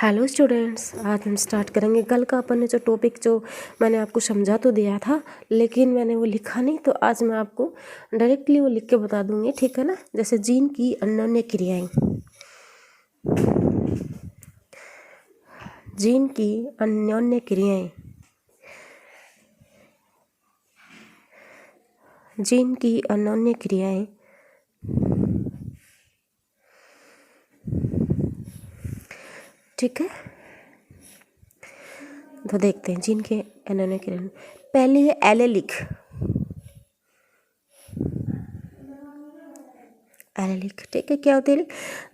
Hello students, आज हम start करेंगे। कल का अपन ने जो टॉपिक जो मैंने आपको समझा तो दिया था, लेकिन मैंने वो लिखा नहीं, तो आज मैं आपको डायरेक्टली वो लिख के बता दूंगी, ठीक है ना। जैसे जीन की अन्योन्य क्रियाएं, जीन की अन्योन्य क्रियाएं, जीन की अन्योन्य क्रियाएं, ठीक है। तो देखते हैं जीन के अन्योन्य क्रियाएं। पहले है एलेलिक। एलेलिक, ठीक है। क्या होती है?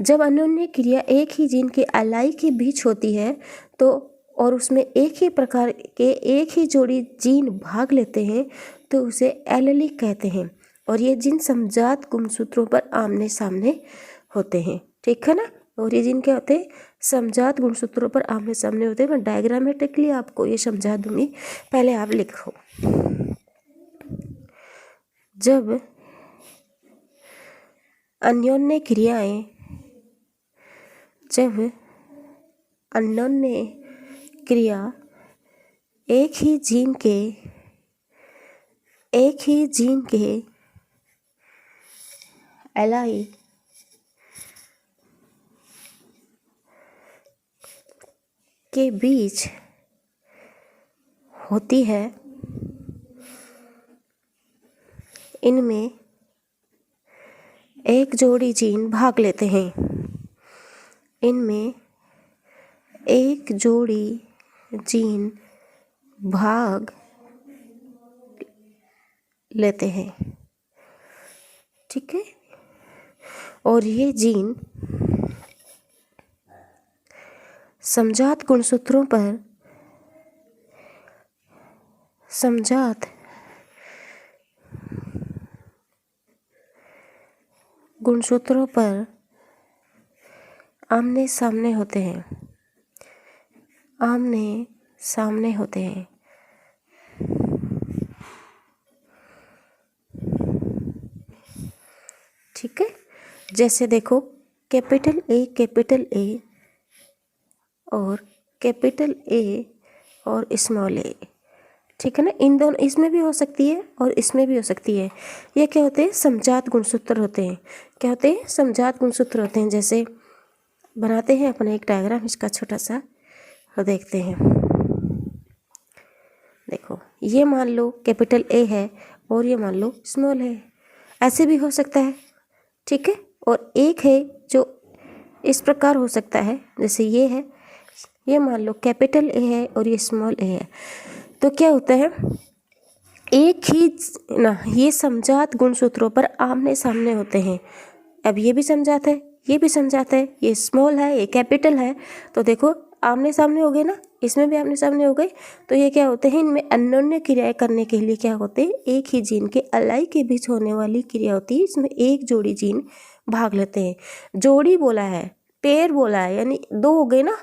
जब अन्योन्य क्रिया एक ही जीन के एलाई के बीच होती है तो और उसमें एक ही प्रकार के एक ही जोड़ी जीन भाग लेते हैं तो उसे एलेलिक कहते हैं। और ये जीन समजात गुणसूत्रों पर आमने सामने होते हैं, ठीक है ना। और ये जीन क्या होते हैं? समजात गुणसूत्रों पर आमने सामने होते हैं। मैं डायग्रामेटिकली आपको ये समझा दूंगी, पहले आप लिखो। जब अन्योन्य क्रियाएं, जब अन्योन्य क्रिया एक ही जीन के एलाई के बीच होती है, इनमें एक जोड़ी जीन भाग लेते हैं, इनमें एक जोड़ी जीन भाग लेते हैं, ठीक है। और ये जीन समजात गुणसूत्रों पर आमने सामने होते हैं, आमने सामने होते हैं, ठीक है। जैसे देखो, कैपिटल ए और कैपिटल ए और स्मॉल ए, ठीक है ना। इन दोनों, इसमें भी हो सकती है और इसमें भी हो सकती है। ये क्या होते हैं? समजात गुणसूत्र होते हैं। क्या होते हैं? समजात गुणसूत्र होते हैं। जैसे बनाते हैं अपने एक डायग्राम इसका छोटा सा, और देखते हैं। देखो, ये मान लो कैपिटल ए है और ये मान लो स्मॉल है, ऐसे भी हो सकता है, ठीक है। और एक है जो इस प्रकार हो सकता है, जैसे ये है, ये मान लो कैपिटल ए है और ये स्मॉल ए है। तो क्या होता है? एक ही ना, ये समजात गुणसूत्रों पर आमने सामने होते हैं। अब ये भी समजात है, ये भी समजात है, ये स्मॉल है, ये कैपिटल है, तो देखो आमने सामने हो गए ना, इसमें भी आमने सामने हो गए। तो ये क्या होते हैं? इनमें अन्योन्य क्रियाएं करने के लिए क्या होते हैं? एक ही जीन के एलाई के बीच होने वाली क्रिया होती है, इसमें एक जोड़ी जीन भाग लेते हैं। जोड़ी बोला है, पेयर बोला है, यानी दो हो गए ना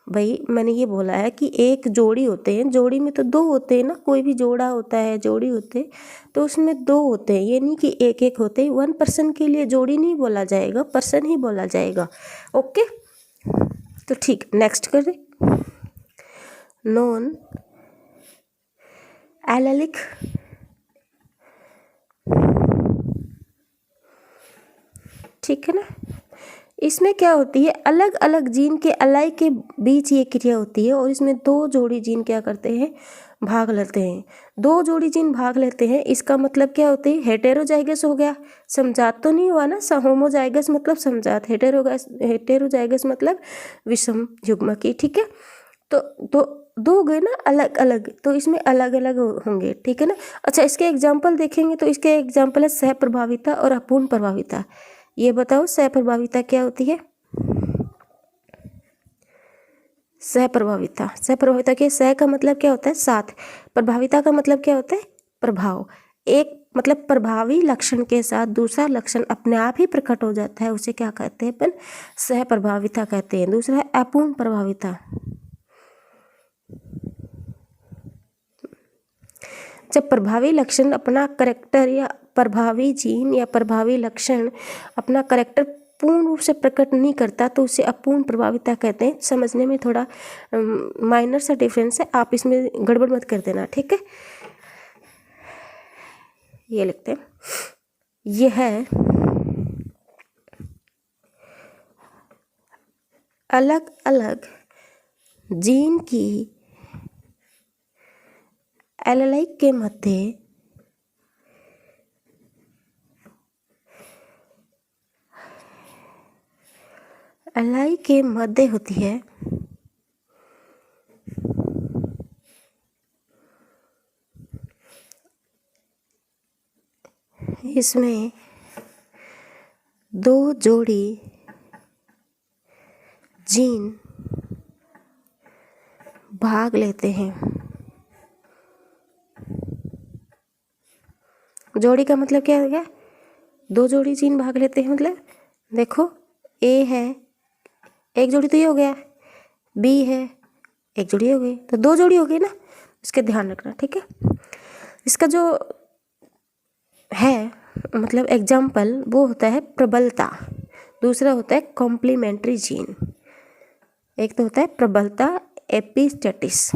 भाई। मैंने ये बोला है कि एक जोड़ी होते हैं, जोड़ी में तो दो होते हैं ना, कोई भी जोड़ा होता है, जोड़ी होते हैं, तो उसमें दो होते हैं, ये नहीं कि एक एक होते हैं। वन पर्सन के लिए जोड़ी नहीं बोला जाएगा, पर्सन ही बोला जाएगा, ओके। तो ठीक, नेक्स्ट करें। नॉन एलेलिक ठीक है ना। इसमें क्या होती है? अलग अलग जीन के एलाई के बीच ये क्रिया होती है और इसमें दो जोड़ी जीन क्या करते हैं? भाग लेते हैं। दो जोड़ी जीन भाग लेते हैं, इसका मतलब क्या होती है? हेटेरोजाइगस हो गया, समजात तो नहीं हुआ ना। होमोजाइगस मतलब समजात, हेटेरोजाइगस मतलब विषम युग्म की, ठीक है। तो दो गए ना अलग अलग, तो इसमें अलग अलग होंगे, ठीक है ना। अच्छा, इसके एग्जाम्पल देखेंगे तो इसके एग्जाम्पल है सहप्रभाविता और अपूर्ण प्रभाविता। ये बताओ, सहप्रभाविता क्या होती है? सहप्रभाविता के सह का मतलब क्या होता है? साथ। प्रभाविता का मतलब क्या होता है? प्रभाव। एक मतलब प्रभावी लक्षण के साथ दूसरा लक्षण अपने आप ही प्रकट हो जाता है, उसे क्या कहते हैं अपन? सहप्रभाविता कहते हैं। दूसरा है अपूर्ण प्रभाविता। जब प्रभावी लक्षण अपना करैक्टर या प्रभावी जीन या प्रभावी लक्षण अपना करैक्टर पूर्ण रूप से प्रकट नहीं करता तो उसे अपूर्ण प्रभाविता कहते हैं। समझने में थोड़ा माइनर सा डिफरेंस है, आप इसमें गड़बड़ मत कर देना, ठीक है। ये लिखते हैं, यह अलग अलग जीन की एलेलाई के मध्य एलाई के मध्य होती है। इसमें दो जोड़ी जीन भाग लेते हैं। जोड़ी का मतलब क्या हो गया? दो जोड़ी जीन भाग लेते हैं, मतलब देखो ए है, एक जोड़ी तो ये हो गया, बी है, एक जोड़ी हो गई, तो दो जोड़ी हो गई ना, इसका ध्यान रखना, ठीक है। इसका जो है मतलब एग्जाम्पल वो होता है प्रबलता, दूसरा होता है कॉम्प्लीमेंट्री जीन। एक तो होता है प्रबलता, एपिस्टेटिस।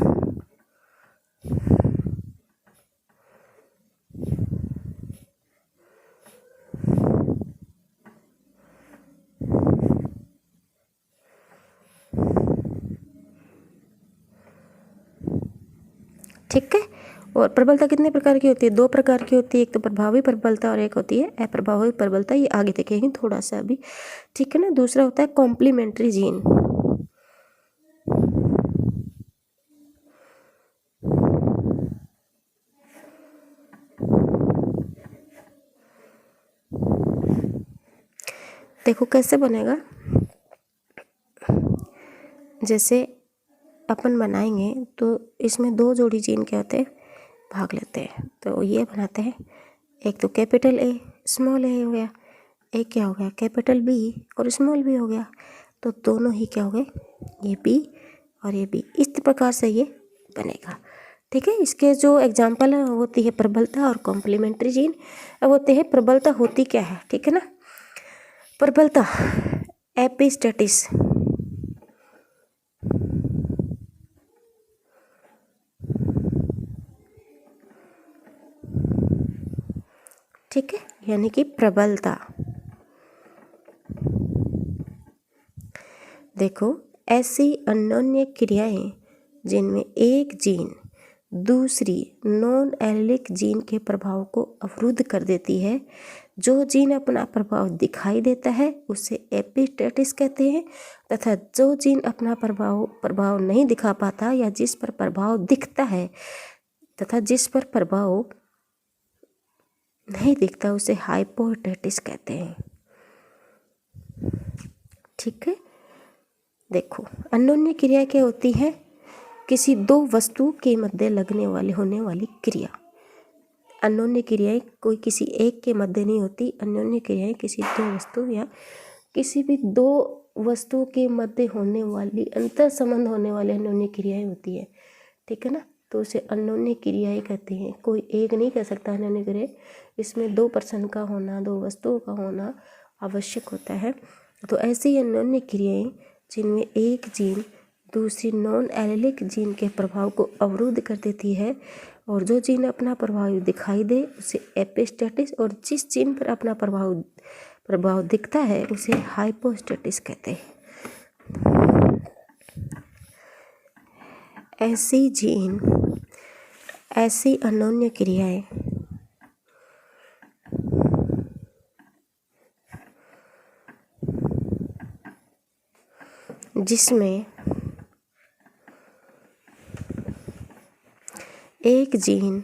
ठीक है। और प्रबलता कितने प्रकार की होती है? दो प्रकार की होती है, एक तो प्रभावी प्रबलता और एक होती है अप्रभावी प्रबलता। ये आगे देखेंगे थोड़ा सा अभी, ठीक है ना। दूसरा होता है कॉम्प्लीमेंट्री जीन। देखो कैसे बनेगा, जैसे अपन बनाएंगे तो इसमें दो जोड़ी जीन क्या होते हैं, भाग लेते हैं। तो ये बनाते हैं, एक तो कैपिटल ए स्मॉल ए हो गया, एक क्या हो गया कैपिटल बी और स्मॉल बी हो गया। तो दोनों ही क्या हो गए, ये बी और ये बी। इस प्रकार से ये बनेगा, ठीक है। इसके जो एग्जाम्पल है होती है प्रबलता और कॉम्प्लीमेंट्री जीन। अब होते हैं प्रबलता होती क्या है, ठीक है ना। प्रबलता एपिस्टेटिस, ठीक है, यानी कि प्रबलता। देखो ऐसी अन्योन्य क्रियाएं जिनमें एक जीन दूसरी नॉन एलिलिक जीन के प्रभाव को अवरुद्ध कर देती है। जो जीन अपना प्रभाव दिखाई देता है उसे एपिस्टेटिस कहते हैं, तथा जो जीन अपना प्रभाव नहीं दिखा पाता या जिस पर प्रभाव दिखता है तथा जिस पर प्रभाव नहीं दिखता उसे हाइपोस्टेटिस कहते हैं, ठीक है। देखो अन्योन्य क्रिया क्या होती है, किसी दो वस्तु के मध्य लगने वाले होने वाली क्रिया। अन्योन्य क्रियाएं कोई किसी एक के मध्य नहीं होती, अन्योन्य क्रियाएं किसी दो वस्तु या किसी भी दो वस्तु के मध्य होने वाली अंतर संबंध होने वाले अन्योन्य क्रियाएं होती है, ठीक है ना। तो उसे अन्योन्य क्रियाएं कहते हैं। कोई एक नहीं कह सकता अन्योन्य क्रिया, इसमें दो पर्सन का होना, दो वस्तुओं का होना आवश्यक होता है। तो ऐसी अन्योन्य क्रियाएं जिनमें एक जीन दूसरी नॉन एलिलिक जीन के प्रभाव को अवरुद्ध कर देती है, और जो जीन अपना प्रभाव दिखाई दे उसे एपिस्टेटिस, और जिस जीन पर अपना प्रभाव दिखता है उसे हाइपोस्टेटिस कहते हैं। ऐसी जीन, ऐसी अन्योन्य क्रियाएं जिसमें एक जीन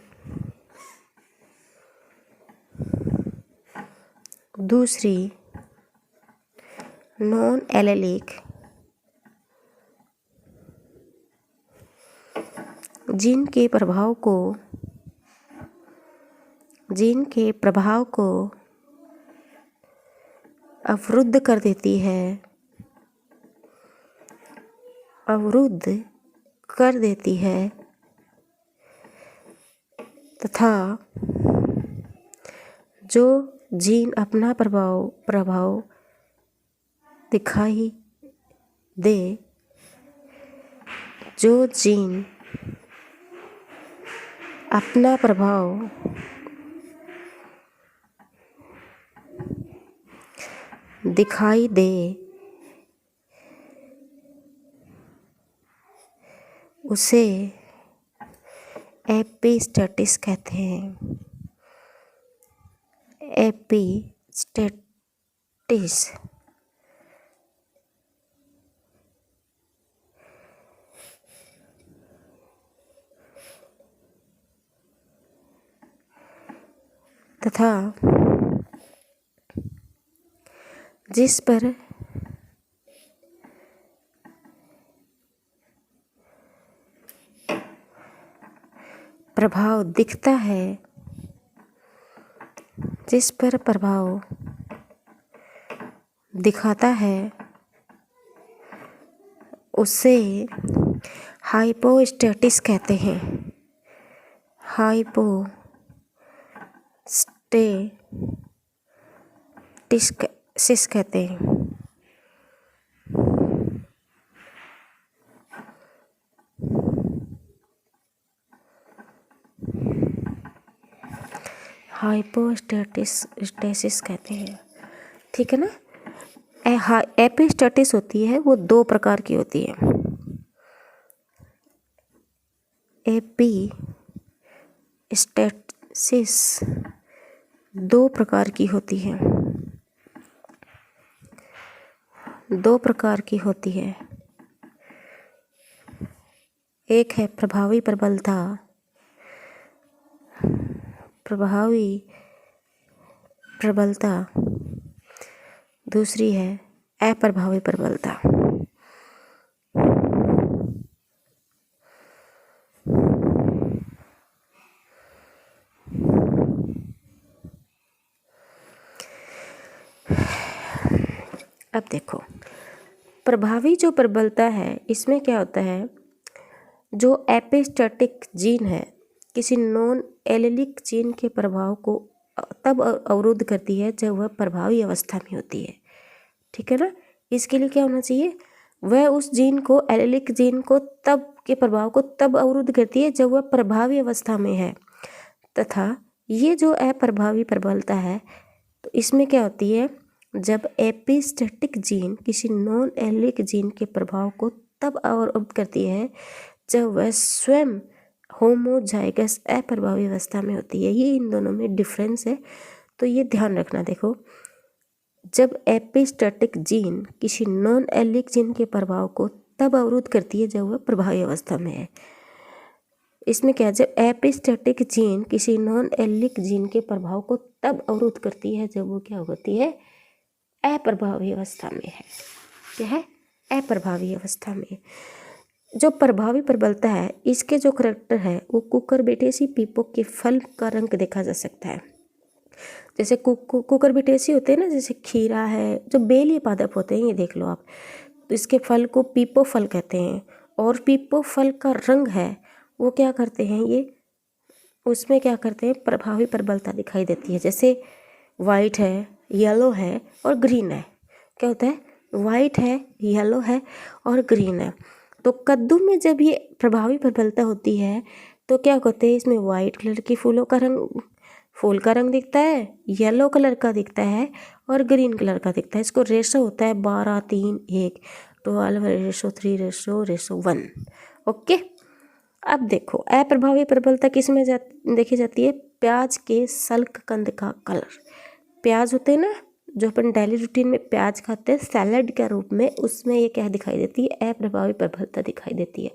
दूसरी नॉन एलिलिक जीन के प्रभाव को अवरुद्ध कर देती है, तथा जो जीन अपना प्रभाव दिखाई दे जो जीन अपना प्रभाव दिखाई दे उसे एपिस्टेटिस कहते हैं। एपिस्टेटिस तथा जिस पर प्रभाव दिखता है, जिस पर प्रभाव दिखाता है उसे हाइपोस्टेटिस कहते हैं। हाइपोस्टेटिस कहते हैं। हाइपोस्टेटिस कहते हैं, ठीक है ना। एपिस्टेटिस होती है वो दो प्रकार की होती है। एपिस्टेटिस दो प्रकार की होती है, दो प्रकार की होती है। एक है प्रभावी प्रबलता, प्रभावी प्रबलता, दूसरी है अप्रभावी प्रबलता। अब देखो, प्रभावी जो प्रबलता है इसमें क्या होता है, जो एपिस्टेटिक जीन है किसी नॉन एलेलिक जीन के प्रभाव को तब अवरुद्ध करती है जब वह प्रभावी अवस्था में होती है, ठीक है ना। इसके लिए क्या होना चाहिए, वह उस जीन को, एलेलिक जीन को तब के प्रभाव को तब अवरुद्ध करती है जब वह प्रभावी अवस्था में है। तथा ये जो अप्रभावी प्रबलता है तो इसमें क्या होती है, जब एपिस्टेटिक जीन किसी नॉन एलेलिक जीन के प्रभाव को तब अवरुद्ध करती है जब वह स्वयं होमोजाइगस अप्रभावी अवस्था में होती है। ये इन दोनों में डिफरेंस है, तो ये ध्यान रखना। देखो, जब एपिस्टेटिक जीन किसी नॉन एलेलिक जीन के प्रभाव को तब अवरुद्ध करती है जब वह प्रभावी अवस्था में है। इसमें क्या है, जब एपिस्टेटिक जीन किसी नॉन एलेलिक जीन के प्रभाव को तब अवरुद्ध करती है जब वो क्या होती है, अप्रभावी अवस्था में है। क्या है, अप्रभावी अवस्था में। जो प्रभावी प्रबलता है इसके जो करैक्टर है वो कुकुरबिटेसी पीपो के फल का रंग देखा जा सकता है। जैसे कुकुरबिटेसी होते हैं ना, जैसे खीरा है, जो बेलीय पादप होते हैं, ये देख लो आप, तो इसके फल को पीपो फल कहते हैं। और पीपो फल का रंग है वो क्या करते हैं, ये उसमें क्या करते हैं, प्रभावी प्रबलता दिखाई देती है। जैसे वाइट है, येलो है और ग्रीन है। क्या होता है, वाइट है, येलो है और ग्रीन है। तो कद्दू में जब ये प्रभावी प्रबलता होती है तो क्या कहते हैं, इसमें वाइट कलर की फूल का रंग दिखता है, येलो कलर का दिखता है और ग्रीन कलर का दिखता है। इसको रेशो होता है 12:3:1, 12:3:1। ओके। अब देखो, अप्रभावी प्रबलता किस में देखी जाती है, प्याज के सल्क कंद का कलर। प्याज होते हैं ना, जो अपन डेली रूटीन में प्याज खाते हैं सैलड के रूप में, उसमें ये क्या दिखाई देती है, अप्रभावी प्रबलता दिखाई देती है।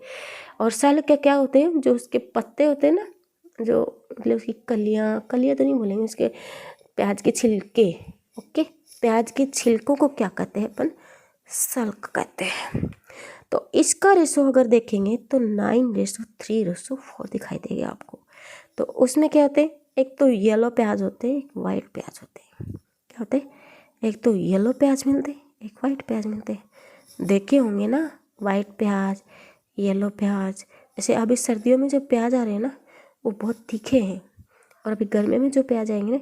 और सल्क क्या होते हैं, जो उसके पत्ते होते हैं ना, जो मतलब उसकी कलियाँ तो नहीं बोलेंगे, उसके प्याज के छिलके। ओके, प्याज के छिलकों को क्या कहते हैं अपन, सल्क कहते हैं। तो इसका रेशो अगर देखेंगे तो 9:3:4 दिखाई देगा आपको। तो उसमें क्या होते हैं, एक तो येलो प्याज होते हैं, एक वाइट प्याज होते हैं। क्या होते हैं, एक तो येलो प्याज मिलते हैं, एक वाइट प्याज मिलते हैं। देखे होंगे ना, वाइट प्याज, येलो प्याज। जैसे अभी सर्दियों में जो प्याज आ रहे हैं ना वो बहुत तीखे हैं, और अभी गर्मी में जो प्याज आएंगे ना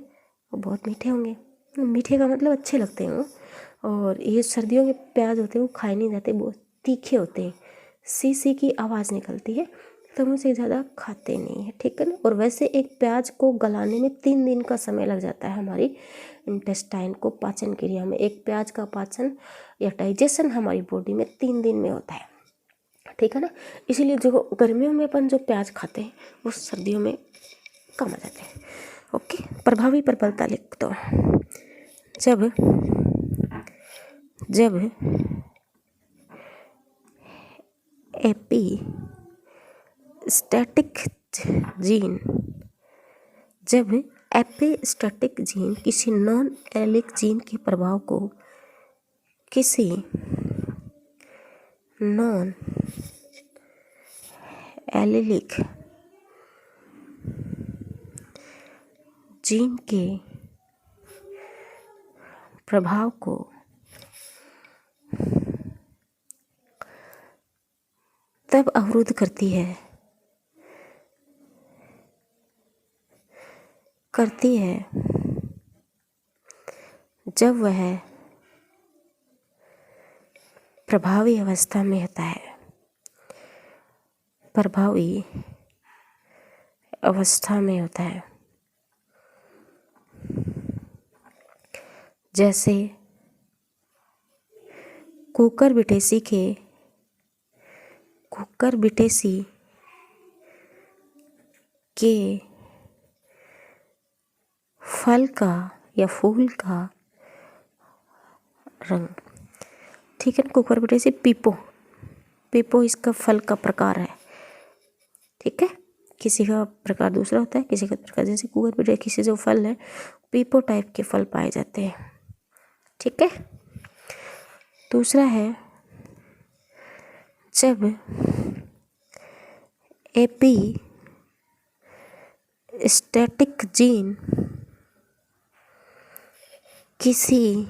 वो बहुत मीठे होंगे। मीठे का मतलब अच्छे लगते हैं वो। और ये सर्दियों के प्याज होते हैं वो खाए नहीं जाते, बहुत तीखे होते हैं, सी सी की आवाज़ निकलती है, तो हम उसे ज़्यादा खाते नहीं हैं, ठीक है ना। और वैसे एक प्याज को गलाने में 3 दिन का समय लग जाता है हमारी इंटेस्टाइन को पाचन क्रिया में। एक प्याज का पाचन या डाइजेशन हमारी बॉडी में 3 दिन में होता है, ठीक है ना। इसीलिए जो गर्मियों में अपन जो प्याज खाते हैं वो सर्दियों में कम आ जाते हैं। ओके, प्रभावी प्रबलता लिख दो। जब एपिस्टैटिक जीन किसी नॉन एलिक जीन के प्रभाव को किसी नॉन एलिलिक जीन के प्रभाव को तब अवरुद्ध करती है जब वह प्रभावी अवस्था में होता है। प्रभावी अवस्था में होता है, जैसे कुकुरबिटेसी के फल का या फूल का रंग, ठीक है ना। कुकुरबिटेसी पीपो इसका फल का प्रकार है, ठीक है। किसी का प्रकार दूसरा होता है, किसी का प्रकार, जैसे कुकुरबिटेसी किसी जो फल है पीपो टाइप के फल पाए जाते हैं, ठीक है। दूसरा है जब एपिस्टैटिक जीन किसी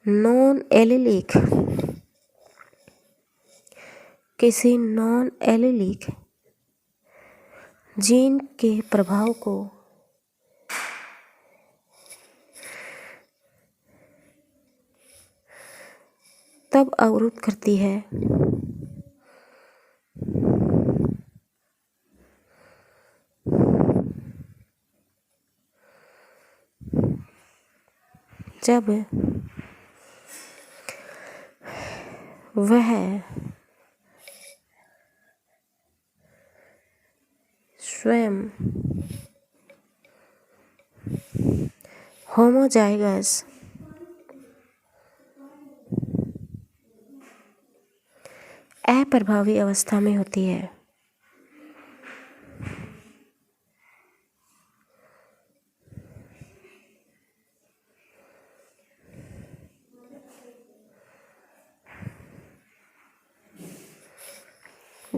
नॉन एलिलिक जीन के प्रभाव को तब अवरुद्ध करती है जब वह स्वयं होमोजाइगस अप्रभावी अवस्था में होती है।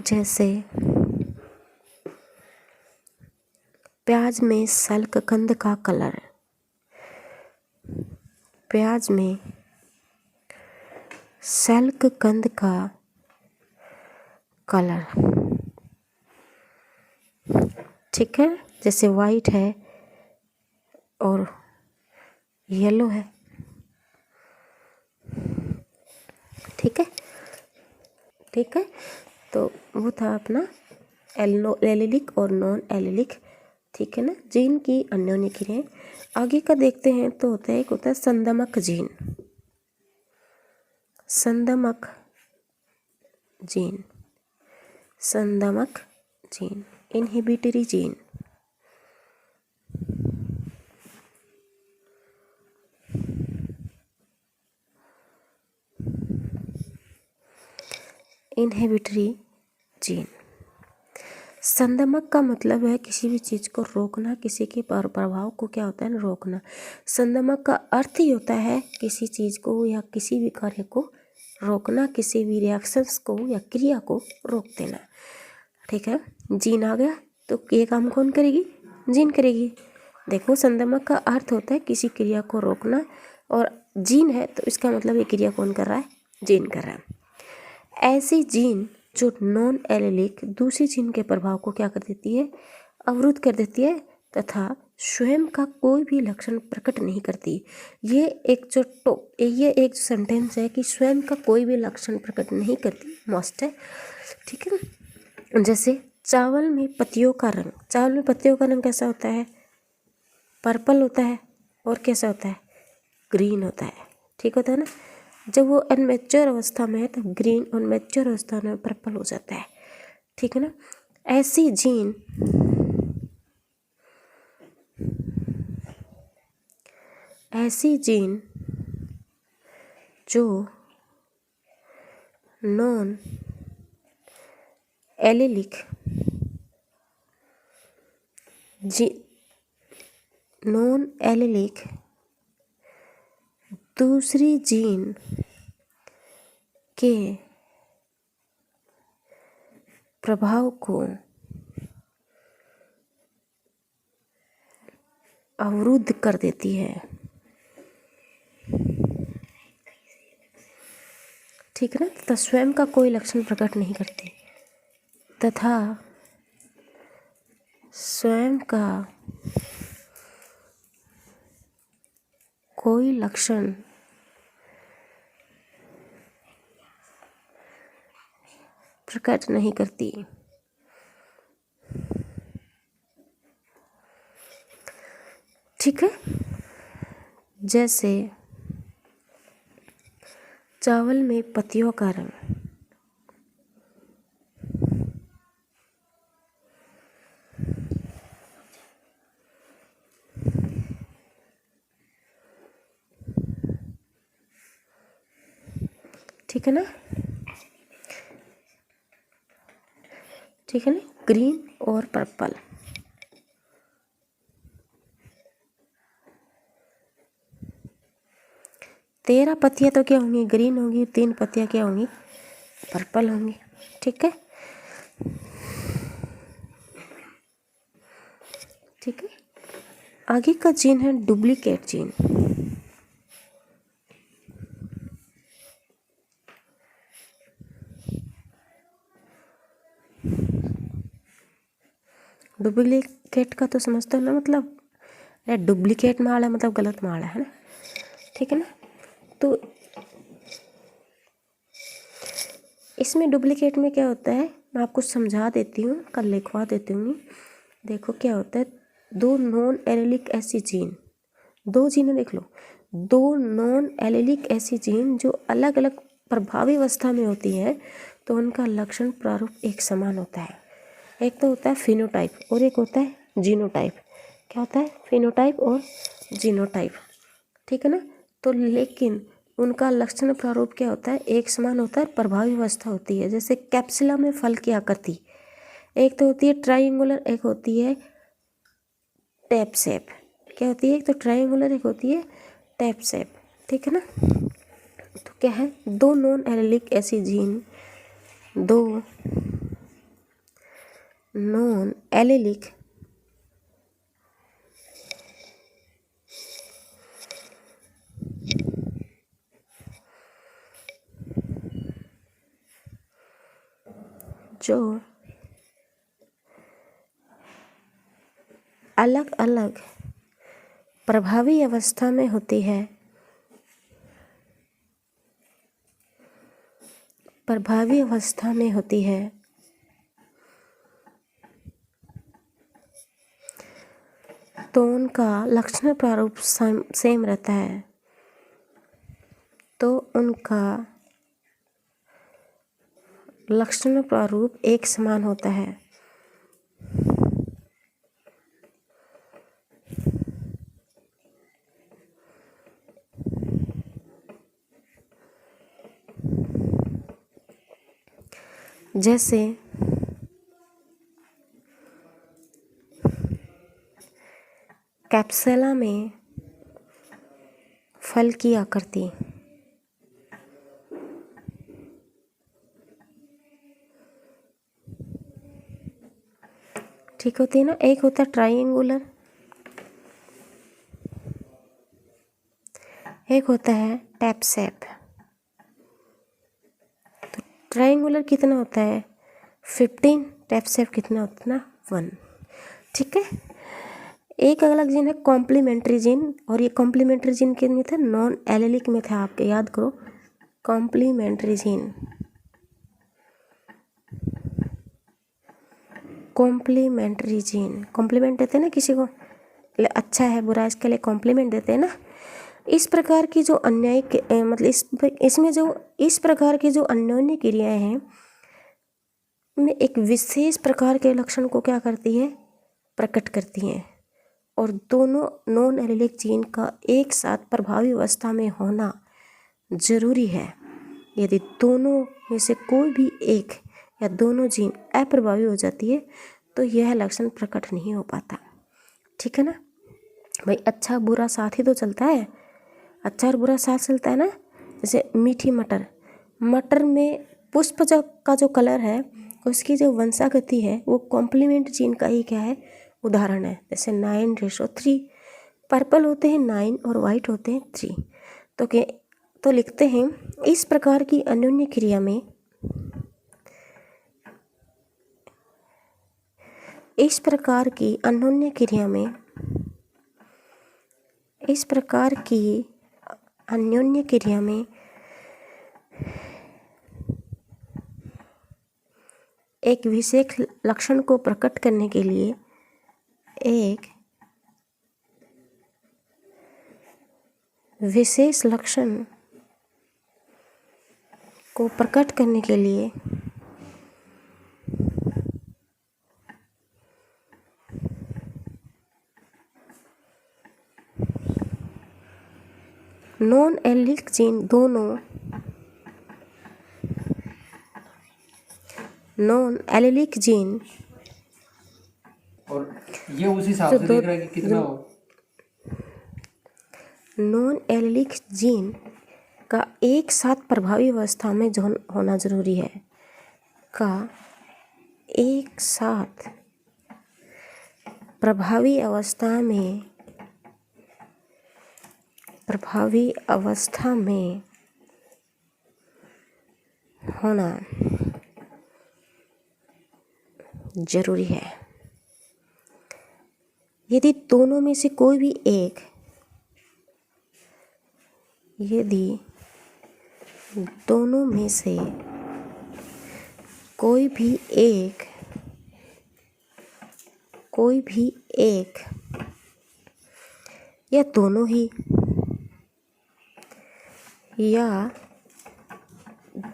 जैसे प्याज में शल्ककंद का कलर, प्याज में शल्ककंद का कलर, ठीक है। जैसे वाइट है और येलो है, ठीक है। तो वो था अपना एलिलिक और नॉन एलिलिक, ठीक है ना, जीन की अन्योन्य क्रियाएं। आगे का देखते हैं तो होता है, एक होता है संदमक जीन, इनहिबिटरी जीन, संदमक का मतलब है किसी भी चीज़ को रोकना, किसी के प्रभाव को क्या होता है ना, रोकना। संदमक का अर्थ ही होता है किसी चीज़ को या किसी भी कार्य को रोकना, किसी भी रिएक्शंस को या क्रिया को रोक देना, ठीक है। जीन आ गया तो ये काम कौन करेगी, जीन करेगी। देखो, संदमक का अर्थ होता है किसी क्रिया को रोकना, और जीन है तो इसका मतलब ये क्रिया कौन कर रहा है, जीन कर रहा है। ऐसी जीन जो नॉन एलिलिक दूसरी जीन के प्रभाव को क्या कर देती है, अवरुद्ध कर देती है, तथा स्वयं का कोई भी लक्षण प्रकट नहीं करती। ये एक जो सेंटेंस है कि स्वयं का कोई भी लक्षण प्रकट नहीं करती, मस्ट है, ठीक है ना। जैसे चावल में पत्तियों का रंग कैसा होता है? पर्पल होता है। और कैसा होता है? ग्रीन होता है, ठीक होता है ना। जब वो अनमेच्योर अवस्था में है तो ग्रीन, और मैच्योर अवस्था में पर्पल हो जाता है, ठीक है ना। ऐसी जीन जो नॉन एलिलिक दूसरी जीन के प्रभाव को अवरुद्ध कर देती है, ठीक है ना। तथा स्वयं का कोई लक्षण प्रकट नहीं करती, तथा स्वयं का कोई लक्षण प्रकट नहीं करती। ठीक है। जैसे चावल में पत्तियों का रंग, ठीक है ना, ठीक है ना, ग्रीन और पर्पल। तेरह पत्तियां तो क्या होंगी? ग्रीन होंगी। 3 पत्तियां क्या होंगी? पर्पल होंगी, ठीक है, ठीक है। आगे का जीन है डुप्लीकेट जीन। डुप्लीकेट का तो समझते हो ना, मतलब डुप्लीकेट माल है, मतलब गलत माल है ना, ठीक है ना। तो इसमें डुप्लीकेट में क्या होता है, मैं आपको समझा देती हूँ, कल लिखवा देती हूँ। देखो क्या होता है, 2 नॉन एलिलिक ऐसी जीन, 2 जीनें देख लो, 2 नॉन एलिलिक ऐसी जीन जो अलग अलग प्रभावी अवस्था में होती है, तो उनका लक्षण प्रारूप एक समान होता है। एक तो होता है फिनोटाइप और एक होता है जीनोटाइप। क्या होता है? फिनोटाइप और जीनोटाइप, ठीक है ना। तो लेकिन उनका लक्षण प्रारूप क्या होता है? एक समान होता है, प्रभावी अवस्था होती है। जैसे कैप्सुला में फल की आकृति एक तो होती है ट्रायंगुलर, एक होती है टैप शेप। क्या होती है? एक तो ट्रायंगुलर, एक होती है टैप शेप, ठीक है ना। तो क्या है? 2 नॉन एलिलिक ऐसी जीन, 2 नॉन एलिलिक जो अलग अलग प्रभावी अवस्था में होती है, प्रभावी अवस्था में होती है, तो उनका लक्षण प्रारूप सेम रहता है, तो उनका लक्षण प्रारूप एक समान होता है। जैसे कैप्सुला में फल की आकृति ठीक होती है ना। एक होता है ट्रायंगुलर, एक होता है टैप शेप। तो ट्रायंगुलर कितना होता है? 15। टैप शेप कितना होता है ना? 1, ठीक है। एक अलग जीन है कॉम्प्लीमेंट्री जीन, और ये कॉम्प्लीमेंट्री जीन के में थे, नॉन एलेलिक में थे आपके, याद करो complementary gene, complementary gene, complement देते हैं ना किसी को, अच्छा है बुरा इसके लिए कॉम्प्लीमेंट देते हैं ना। इस प्रकार की जो अन्यायिक मतलब इसमें जो इस प्रकार की जो अन्योन्य क्रियाएं हैं में एक विशेष प्रकार के लक्षण को क्या करती है, प्रकट करती हैं, और दोनों नॉन एलेलिक जीन का एक साथ प्रभावी अवस्था में होना जरूरी है। यदि दोनों में से कोई भी एक या दोनों जीन अप्रभावी हो जाती है तो यह लक्षण प्रकट नहीं हो पाता। ठीक है ना भाई, अच्छा बुरा साथ ही तो चलता है, अच्छा और बुरा साथ चलता है ना। जैसे मीठी मटर, मटर में पुष्प का जो कलर है उसकी जो वंशागति है वो कॉम्प्लीमेंट जीन का ही क्या है, उदाहरण है। जैसे 9:3 पर्पल होते हैं 9 और वाइट होते हैं 3। तो लिखते हैं इस प्रकार की अन्योन्य क्रिया में इस प्रकार की अन्योन्य क्रिया में एक विशेष लक्षण को प्रकट करने के लिए एक विशेष लक्षण को प्रकट करने के लिए नॉन एलेलिक जीन दोनों नॉन एलेलिक जीन और ये उस हिसाब से देख रहा है कि कितना हो, नॉन एलेलिक जीन का एक साथ प्रभावी अवस्था में होना जरूरी है, का एक साथ प्रभावी अवस्था में होना जरूरी है। यदि दोनों में से कोई भी एक या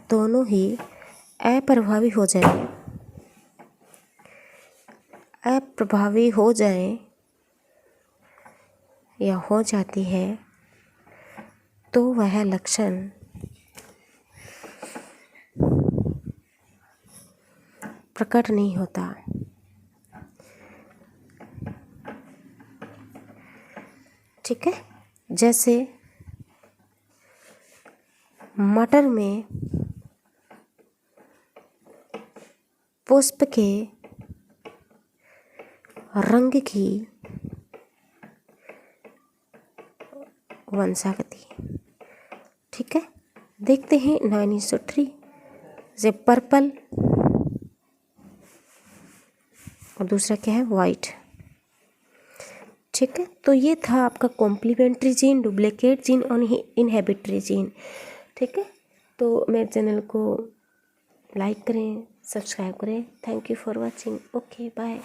दोनों ही अप्रभावी हो जाए या हो जाती है तो वह लक्षण प्रकट नहीं होता। ठीक है, जैसे मटर में पुष्प के रंग की वंशागति। ठीक है, देखते हैं 9:3 से पर्पल और दूसरा क्या है, वाइट। ठीक है, तो ये था आपका कॉम्प्लीमेंट्री जीन, डुप्लीकेट जीन और इनहेबिटरी जीन। ठीक है, तो मेरे चैनल को लाइक करें, सब्सक्राइब करें। Thank you for watching. Okay bye.